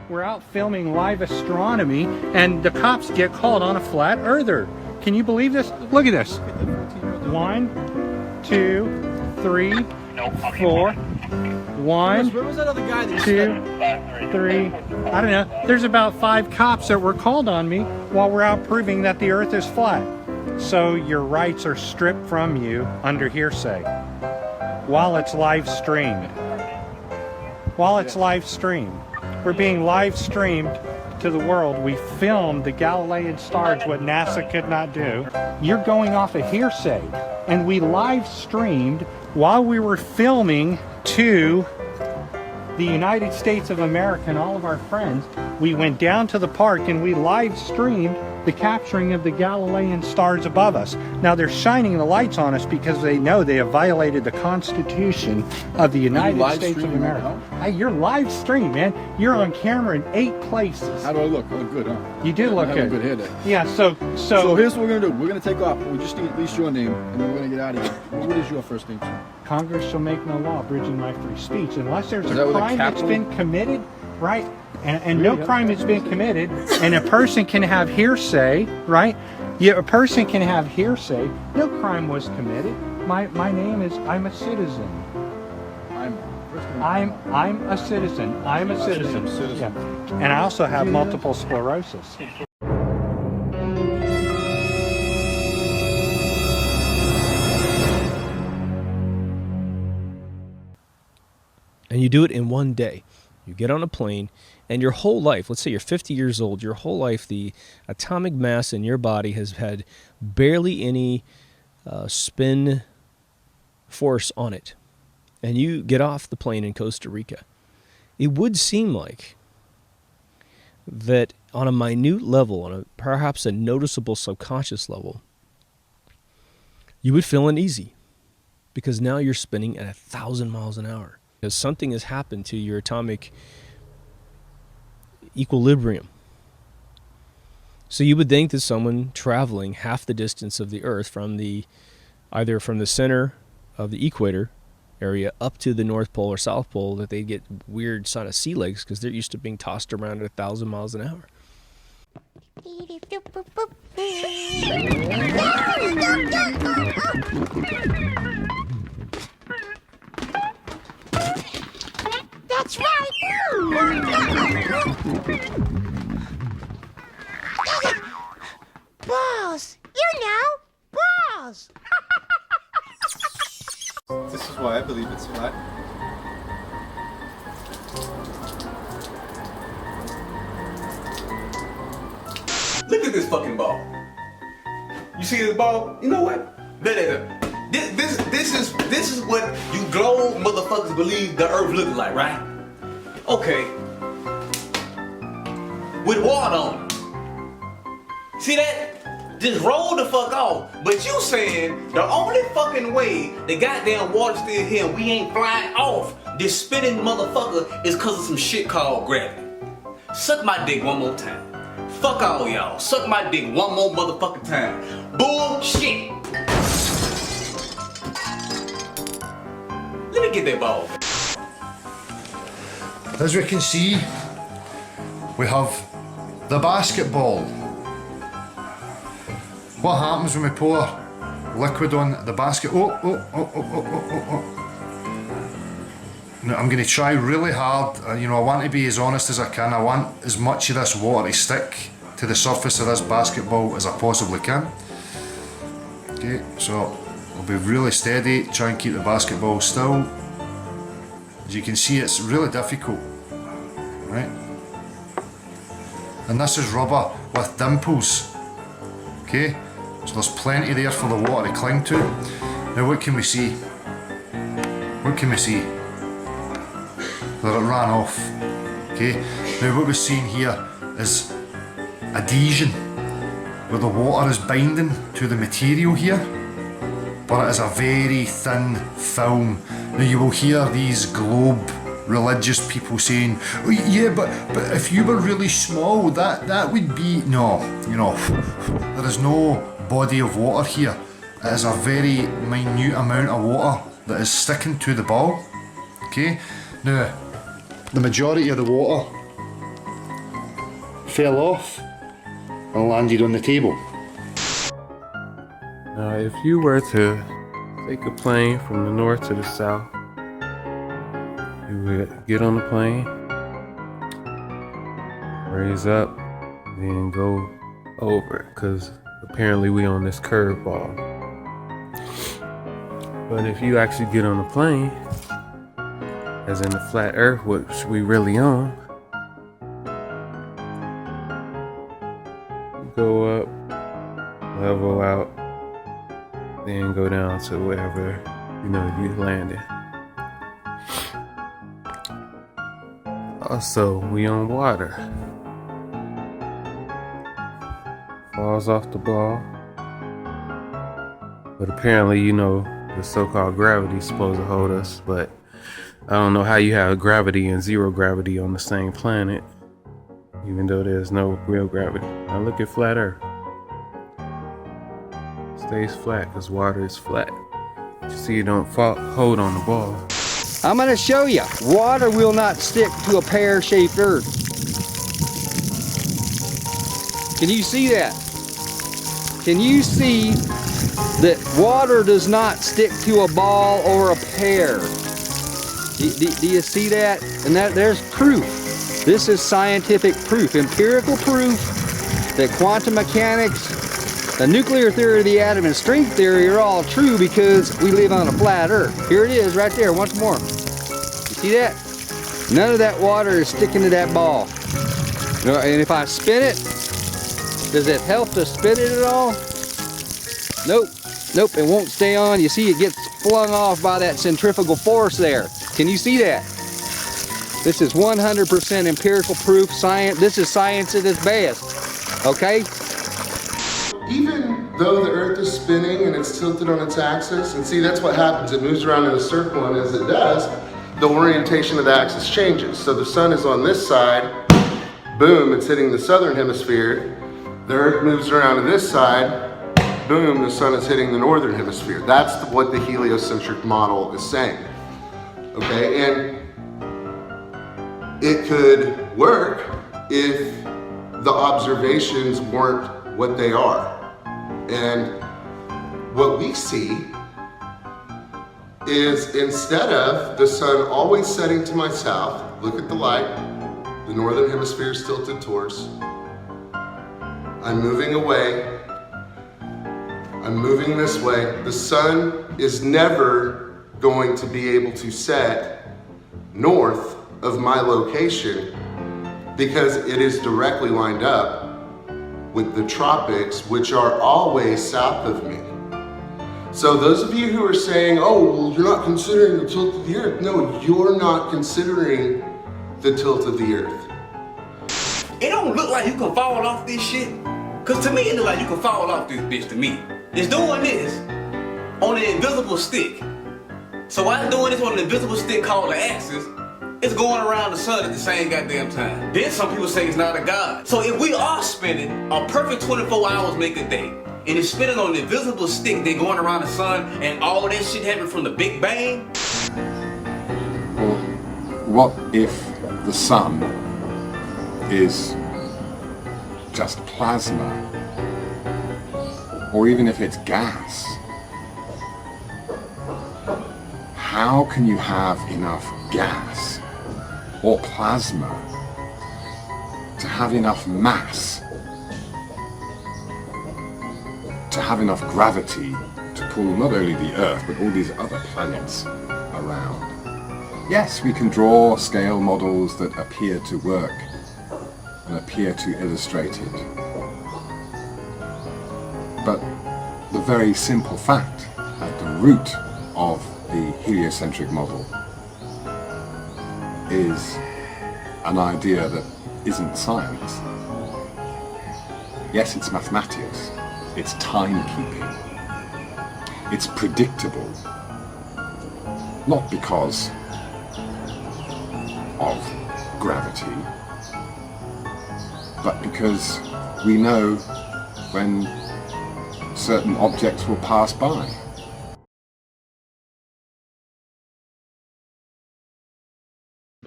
We're out filming live astronomy, and the cops get called on a flat earther. Can you believe this? Look at this. 1, 2, 3, 4. 1, Where was that other guy that 2, 3. I don't know. There's about 5 cops that were called on me while we're out proving that the earth is flat. So your rights are stripped from you under hearsay while it's live streamed. While it's live streamed. We're being live streamed to the world. We filmed the Galilean stars, what NASA could not do. You're going off a hearsay. And we live streamed while we were filming to the United States of America and all of our friends. We went down to the park and we live streamed the capturing of the Galilean stars above us. Now they're shining the lights on us because they know they have violated the Constitution of the United States of America. Hey, you're live stream, man. You're on camera in 8 places. How do I look? I look good, huh? You do look good. I have a good head. Yeah, so here's what we're gonna do. We're gonna take off. We just need at least your name, and then we're gonna get out of here. What is your first name, sir? Congress shall make no law abridging my free speech unless there's a crime that's been committed, right? And no crime has been committed, and a person can have hearsay, right? Yeah, a person can have hearsay. No crime was committed. My name is, I'm a citizen. I'm a citizen. I'm a citizen. Yeah. And I also have multiple sclerosis. And you do it in one day. You get on a plane, and your whole life, let's say you're 50 years old, your whole life, the atomic mass in your body has had barely any spin force on it. And you get off the plane in Costa Rica. It would seem like that on a minute level, on perhaps a noticeable subconscious level, you would feel uneasy because now you're spinning at 1,000 miles an hour. Because something has happened to your atomic equilibrium. So you would think that someone traveling half the distance of the Earth from either from the center of the equator area up to the North Pole or South Pole, that they'd get weird sort of sea legs because they're used to being tossed around at 1,000 miles an hour. That's right! Balls! You know! Balls! This is why I believe it's flat. Look at this fucking ball. You see this ball? You know what? This is what you globe motherfuckers believe the earth looks like, right? Okay. With water on it. See that? Just roll the fuck off. But you saying the only fucking way the goddamn water's still here and we ain't flying off this spinning motherfucker is cause of some shit called gravity. Suck my dick one more time. Fuck all y'all. Suck my dick one more motherfucking time. Bullshit. Let me get that ball. As we can see, we have the basketball. What happens when we pour liquid on the basket? Oh. Now, I'm going to try really hard. I want to be as honest as I can. I want as much of this water to stick to the surface of this basketball as I possibly can. Okay, so I'll be really steady, try and keep the basketball still. As you can see, it's really difficult, right? And this is rubber with dimples. Okay, so there's plenty there for the water to cling to. Now what can we see? What can we see? That it ran off. Okay, now what we're seeing here is adhesion, where the water is binding to the material here, but it is a very thin film. Now you will hear these globe religious people saying, oh yeah, but if you were really small, that would be... No, there is no body of water here. It is a very minute amount of water that is sticking to the ball. Okay, now the majority of the water fell off and landed on the table. Now, if you were to take a plane from the north to the south, you would get on the plane, raise up, then go over, because apparently we on this curveball. But if you actually get on the plane, as in the flat earth, which we really on, go up, level out, then go down to wherever you landed. Also, we on water. Falls off the ball. But apparently, the so-called gravity is supposed to hold us, but I don't know how you have gravity and zero gravity on the same planet, even though there's no real gravity. Now look at flat Earth. Stays flat because water is flat. You see, it don't hold on the ball. I'm going to show you. Water will not stick to a pear-shaped earth. Can you see that? Can you see that water does not stick to a ball or a pear? Do you see that? And there's proof. This is scientific proof, empirical proof that quantum mechanics, the nuclear theory of the atom, and string theory are all true because we live on a flat earth. Here it is right there once more. You see that? None of that water is sticking to that ball. And if I spin it, does it help to spin it at all? Nope. Nope, it won't stay on. You see, it gets flung off by that centrifugal force there. Can you see that? This is 100% empirical proof. Science. This is science at its best. Okay? Even though the Earth is spinning and it's tilted on its axis, and see, that's what happens. It moves around in a circle, and as it does, the orientation of the axis changes. So the sun is on this side, boom, it's hitting the southern hemisphere. The Earth moves around to this side, boom, the sun is hitting the northern hemisphere. That's what the heliocentric model is saying. Okay, and it could work if the observations weren't what they are. And what we see is, instead of the sun always setting to my south, look at the light, the northern hemisphere is tilted towards, I'm moving away, I'm moving this way. The sun is never going to be able to set north of my location because it is directly lined up with the tropics, which are always south of me. So those of you who are saying, oh, well, you're not considering the tilt of the earth. No, you're not considering the tilt of the earth. It don't look like you can fall off this shit. Cause to me, it look like you can fall off this bitch to me. It's doing this on an invisible stick. So while it's doing this on an invisible stick called the axis, it's going around the sun at the same goddamn time. Then some people say it's not a god. So if we are spinning, a perfect 24 hours make a day, and it's spinning on an invisible stick, they going around the sun, and all that shit happened from the Big Bang? Well, what if the sun is just plasma? Or even if it's gas? How can you have enough gas or plasma to have enough mass, to have enough gravity to pull not only the Earth but all these other planets around? Yes, we can draw scale models that appear to work and appear to illustrate it. But the very simple fact at the root of the heliocentric model is an idea that isn't science. Yes, it's mathematics, it's timekeeping, it's predictable, not because of gravity, but because we know when certain objects will pass by.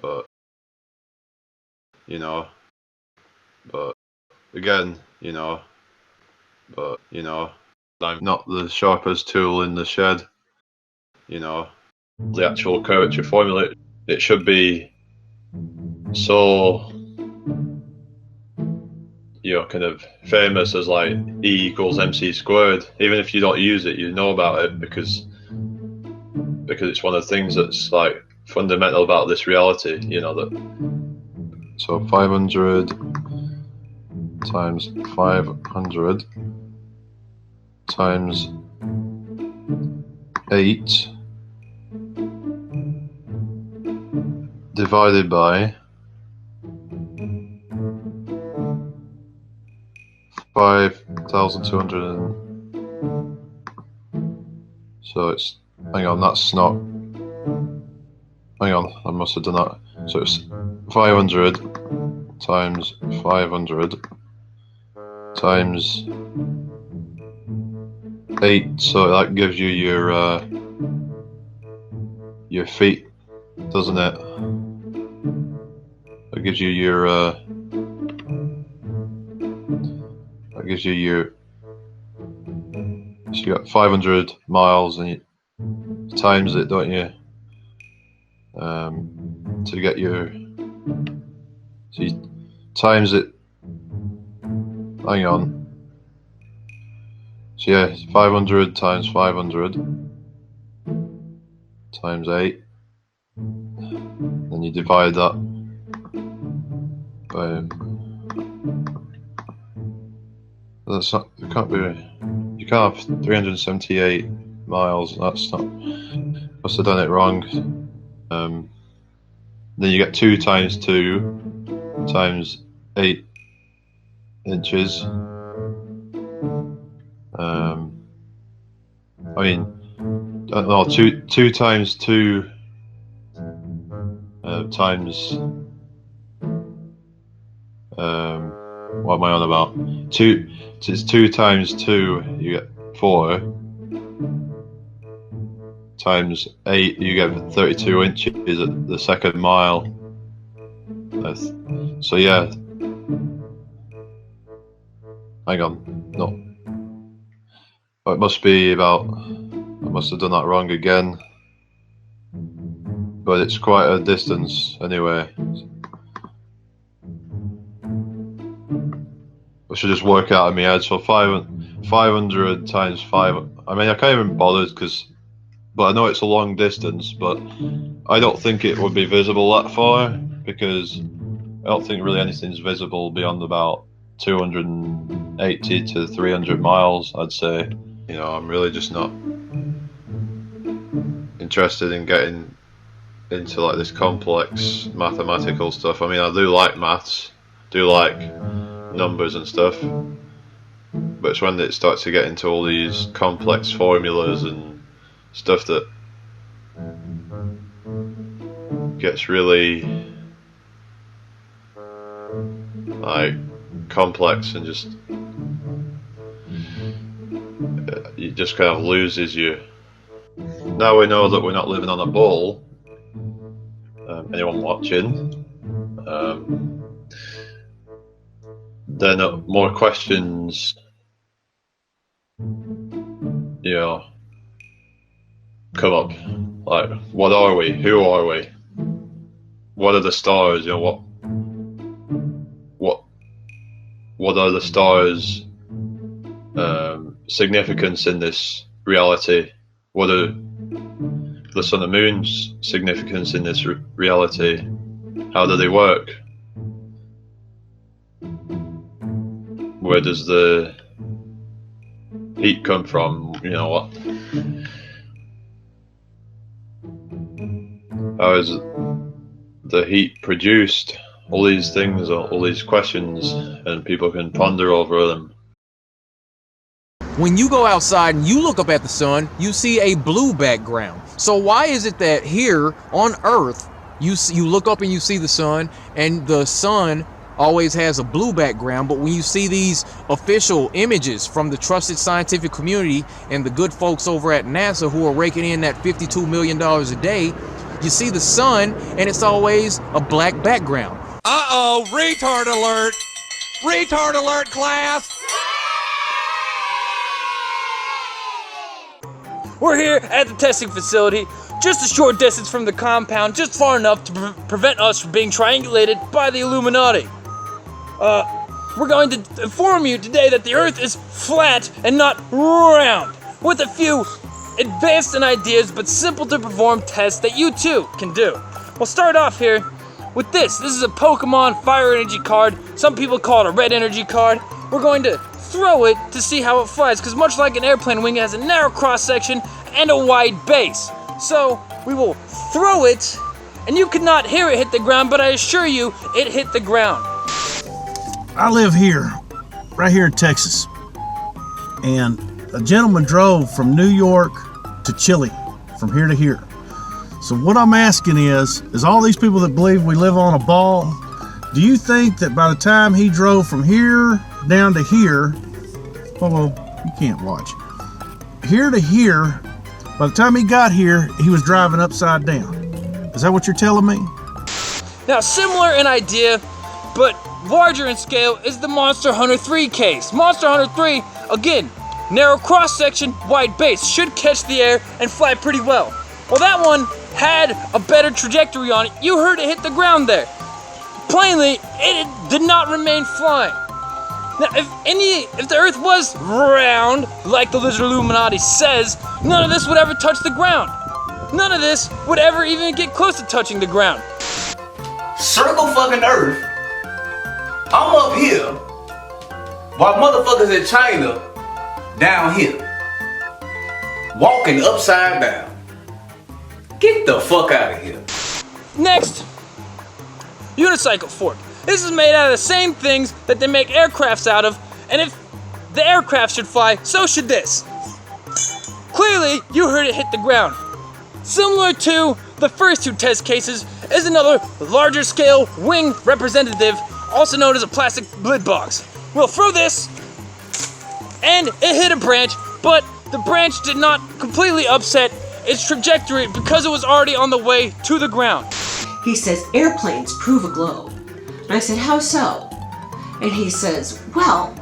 But, but again, you know, but, you know, I'm not the sharpest tool in the shed, you know. The actual curvature formula, it should be so, you know, kind of famous as like E equals MC squared. Even if you don't use it, you know about it because it's one of the things that's like fundamental about this reality, you know, that. So 500 times 500 times 8 divided by 5,200. So it's, hang on, that's not, hang on, I must have done that. So it's 500 times 500 times 8, so that gives you your feet, doesn't it? That gives you your so you got 500 miles and you times it, don't you? To get your, so you times it, hang on. So yeah, 500 times 500 times 8. Then you divide that by, that's not, it can't be, you can't have 378 miles, that's not, must have done it wrong. Then you get 2 times 2 times 8 inches. I mean, no, 2 times 2 times, what am I on about? It's 2 times 2, you get 4. Times 8, you get 32 inches at the second mile. So yeah, hang on, no. It must be about, I must have done that wrong again. But it's quite a distance anyway. I should just work out in my head. So 500 times 5. I mean, I can't even bother but I know it's a long distance. But I don't think it would be visible that far because I don't think really anything's visible beyond about 280 to 300 miles. I'd say. You know, I'm really just not interested in getting into like this complex mathematical stuff. I mean, I do like maths, do like numbers and stuff, but it's when it starts to get into all these complex formulas and stuff that gets really like complex and just it just kind of loses you. Now we know that we're not living on a ball. Anyone watching? Then more questions, you know, come up. Like, what are we? Who are we? What are the stars? You know, what are the stars' significance in this reality? What are the sun and moon's significance in this reality? How do they work? Where does the heat come from? You know what? How is the heat produced? All these things, all these questions, and people can ponder over them. When you go outside and you look up at the sun, you see a blue background. So why is it that here on Earth, you look up and you see the sun, and the sun always has a blue background, but when you see these official images from the trusted scientific community and the good folks over at NASA who are raking in that $52 million a day, you see the sun and it's always a black background. Uh-oh, retard alert! Retard alert, class! We're here at the testing facility, just a short distance from the compound, just far enough to prevent us from being triangulated by the Illuminati. We're going to inform you today that the Earth is flat and not round, with a few advanced ideas but simple to perform tests that you too can do. We'll start off here with this. This is a Pokemon Fire Energy card. Some people call it a Red Energy card. We're going to throw it to see how it flies, because much like an airplane wing, it has a narrow cross section and a wide base. So we will throw it, and you could not hear it hit the ground, but I assure you it hit the ground. I live here, right here in Texas, and a gentleman drove from New York to Chile, from here to here. So what I'm asking is all these people that believe we live on a ball, do you think that by the time he drove from here down to here, well, you can't watch, here to here, by the time he got here, he was driving upside down? Is that what you're telling me? Now, similar in idea, but larger in scale, is the Monster Hunter 3 case. Monster Hunter 3, again, narrow cross section, wide base, should catch the air and fly pretty well. Well, that one had a better trajectory on it. You heard it hit the ground there. Plainly, it did not remain flying. Now, if the Earth was round, like the Lizard Illuminati says, none of this would ever touch the ground. None of this would ever even get close to touching the ground. Circle fucking Earth. I'm up here, while motherfuckers in China down here, walking upside down. Get the fuck out of here. Next, unicycle fork. This is made out of the same things that they make aircrafts out of, and if the aircraft should fly, so should this. Clearly, you heard it hit the ground. Similar to the first two test cases is another larger scale wing representative, also known as a plastic lid box. We'll throw this, and it hit a branch, but the branch did not completely upset its trajectory because it was already on the way to the ground. He says, airplanes prove a globe. And I said, how so? And he says, well,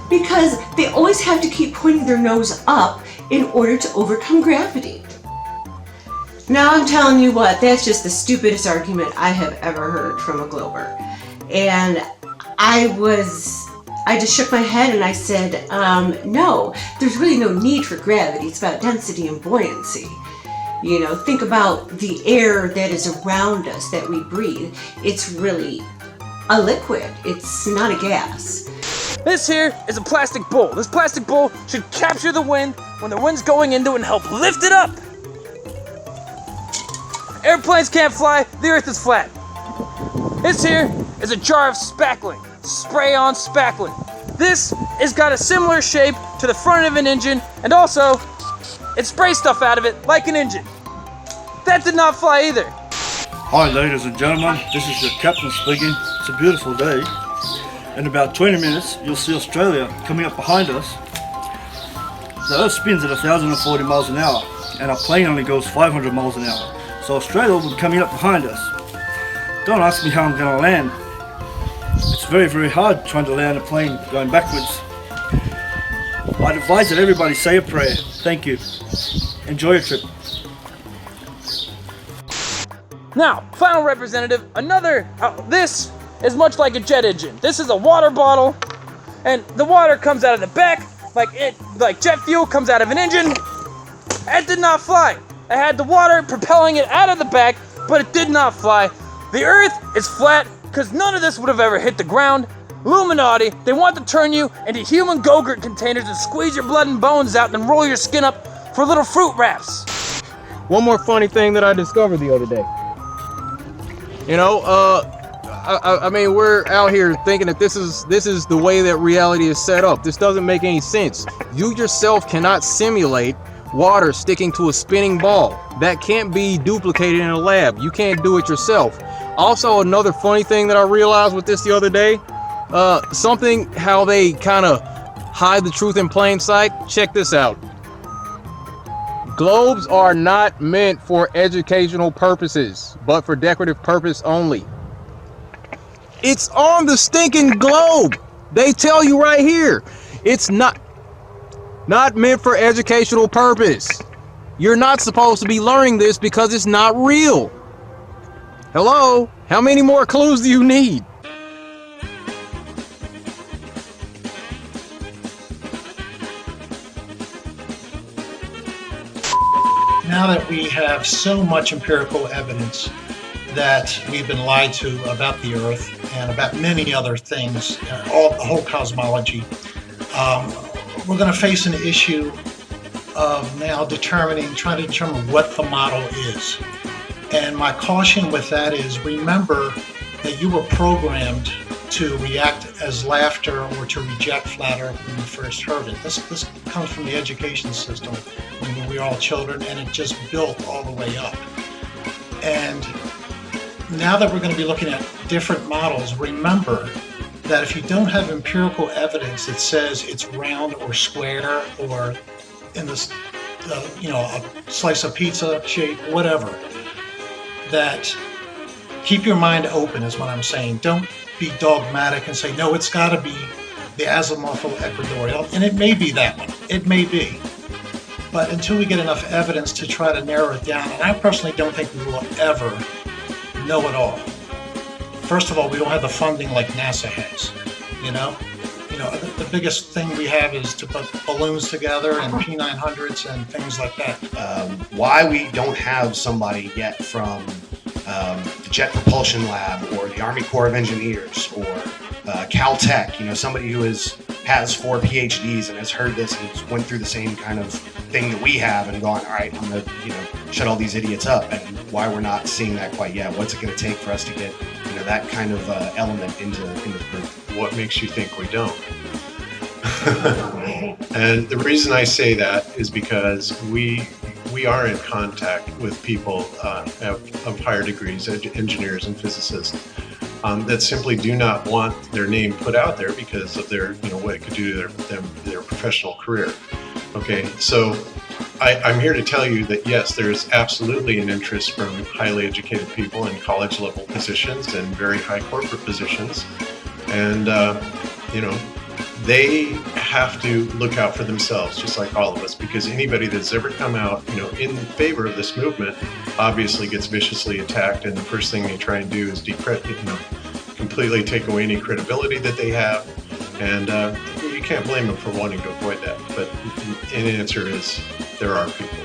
because they always have to keep pointing their nose up in order to overcome gravity. Now I'm telling you what, that's just the stupidest argument I have ever heard from a glober. And I just shook my head and I said, no, there's really no need for gravity. It's about density and buoyancy. You know, think about the air that is around us that we breathe. It's really a liquid. It's not a gas. This here is a plastic bowl. This plastic bowl should capture the wind when the wind's going into it and help lift it up. Airplanes can't fly, the Earth is flat. This here is a jar of spackling. Spray-on spackling. This has got a similar shape to the front of an engine, and also it sprays stuff out of it like an engine. That did not fly either. Hi ladies and gentlemen, this is your captain speaking. It's a beautiful day. In about 20 minutes you'll see Australia coming up behind us. The Earth spins at 1,040 miles an hour and our plane only goes 500 miles an hour. So Australia will be coming up behind us. Don't ask me how I'm going to land. It's very, very hard trying to land a plane going backwards. I'd advise that everybody say a prayer. Thank you. Enjoy your trip. Now, final representative, this is much like a jet engine. This is a water bottle, and the water comes out of the back, like jet fuel comes out of an engine. It did not fly. It had the water propelling it out of the back, but it did not fly. The Earth is flat because none of this would have ever hit the ground. Illuminati, they want to turn you into human Go-Gurt containers and squeeze your blood and bones out and roll your skin up for little fruit wraps. One more funny thing that I discovered the other day. You know, I mean, we're out here thinking that this is the way that reality is set up. This doesn't make any sense. You yourself cannot simulate water sticking to a spinning ball. That can't be duplicated in a lab. You can't do it yourself. Also, another funny thing that I realized with this the other day, something how they kind of hide the truth in plain sight. Check this out. Globes are not meant for educational purposes, but for decorative purpose only. It's on the stinking globe. They tell you right here. It's not meant for educational purpose. You're not supposed to be learning this because it's not real. Hello? How many more clues do you need? Now that we have so much empirical evidence that we've been lied to about the Earth and about many other things, the whole cosmology, we're going to face an issue of now trying to determine what the model is. And my caution with that is, remember that you were programmed to react as laughter or to reject flat Earth when you first heard it. This comes from the education system when we were all children, and it just built all the way up. And now that we're going to be looking at different models, remember that if you don't have empirical evidence that says it's round or square or in this, a slice of pizza shape, whatever, that keep your mind open is what I'm saying. Don't be dogmatic and say, no, it's got to be the azimuthal equatorial, and it may be that one. It may be. But until we get enough evidence to try to narrow it down, and I personally don't think we will ever know it all. First of all, we don't have the funding like NASA has, the biggest thing we have is to put balloons together and P900s and things like that. Why we don't have somebody yet from the Jet Propulsion Lab or the Army Corps of Engineers or Caltech, somebody who has 4 PhDs and has heard this and went through the same kind of thing that we have and gone, all right, I'm going to shut all these idiots up. And why we're not seeing that quite yet. What's it going to take for us to get that kind of element into the group? What makes you think we don't? And the reason I say that is because we are in contact with people of higher degrees, engineers and physicists, that simply do not want their name put out there because of their, what it could do to their professional career. Okay, so I'm here to tell you that yes, there is absolutely an interest from highly educated people in college level positions and very high corporate positions, and they have to look out for themselves, just like all of us, because anybody that's ever come out, in favor of this movement, obviously gets viciously attacked, and the first thing they try and do is completely take away any credibility that they have, and you can't blame them for wanting to avoid that. But the answer is there are people.